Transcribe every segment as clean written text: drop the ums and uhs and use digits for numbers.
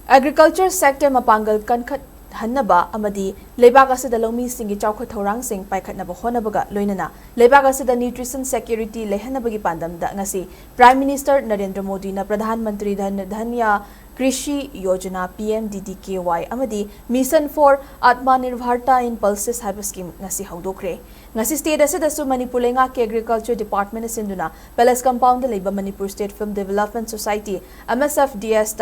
Agriculture sector mapangal kankat Chalhannaba amadi Leibak asida lomi singi chawkhat thorang sing paikhatnaba honabaga loinana Leibak asida nutrition security lehanabagi pandamda ngasi Prime Minister Narendra Modi na Pradhan Mantri Dhanya Krishi Yojana PMDDKY amadi Mission for Atmanirbharta in Pulses haba scheme ngasi haudokre ngasi state asida su Manipur lenga ke agriculture department asinduna palace compound leiba Manipur State Film Development Society MSF Dist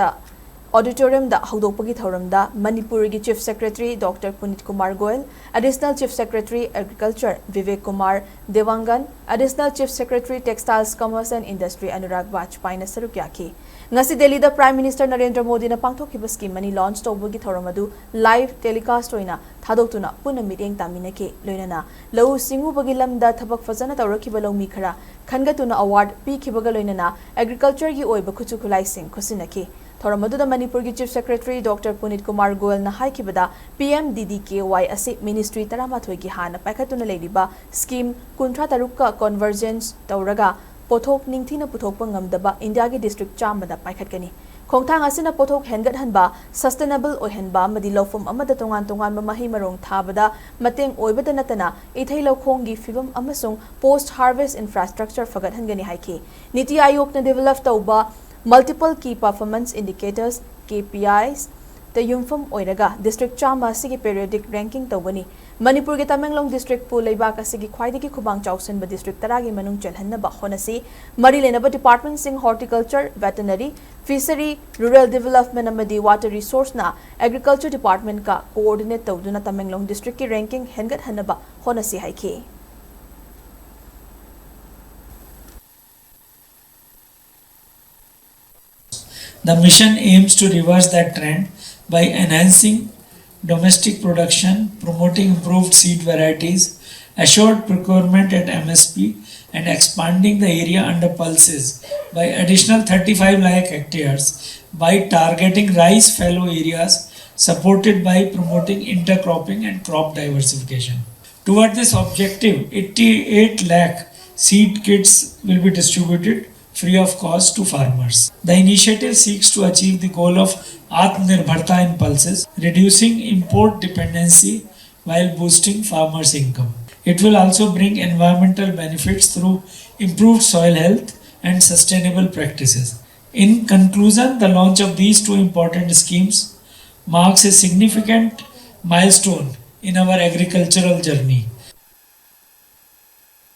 Auditorium da Haudopagi Thoramda, Manipuri Chief Secretary Dr. Punit Kumar Goel, Additional Chief Secretary Agriculture Vivek Kumar Dewangan, Additional Chief Secretary Textiles Commerce and Industry Anurag Vajpayee na sarukyaki. Ngasi Delhi da Prime Minister Narendra Modi na pangthokhiba scheme mani launch tawbagi thoramadu live telecast oina thadoktuna puna meeting taminake loinana lau singu bagi lamda thabak fazana tawrakiba lawmi khara khangatuna award pikhibaga loinana agriculture gi oiba khuchukhulai sing khusinaki. Thoramadu Manipur Chief Secretary Dr. Punit Kumar Goel na haikibada PMDDKY ase Ministry Taramathoi gi hana paikhatuna leiriba scheme kuntra tarukka convergence tawraga pothok ningthina puthokpa ngamdaba India gi district chamada paikhatkani khongthang asina pothok hengathanba sustainable oihanba madi lawfum amada tongan mahi marong thabada mateng oibada natana ithai lawkhong gi fibam amasung post harvest infrastructure fagathangani haiki Niti Aayog na develop tawba multiple key performance indicators KPIs the yumfam oiraga district chama asigi periodic ranking tawani Manipur ge Tamenglong district pu Leibak asigi khwaidagi Khumang Chaosinba district taragi Manung Chalhannaba honasi mari lenaba department sing horticulture veterinary fishery rural development amadi water resource na agriculture department ka coordinate tawduna Tamenglong district ki ranking hengat hanaba honasi haiki The mission aims to reverse that trend by enhancing domestic production, promoting improved seed varieties, assured procurement at MSP, and expanding the area under pulses by additional 35 lakh hectares by targeting rice fallow areas supported by promoting intercropping and crop diversification. Toward this objective, 88 lakh seed kits will be distributed free of cost to farmers. The initiative seeks to achieve the goal of Atmanirbharta in pulses, reducing import dependency while boosting farmers' income. It will also bring environmental benefits through improved soil health and sustainable practices. In conclusion, the launch of these two important schemes marks a significant milestone in our agricultural journey.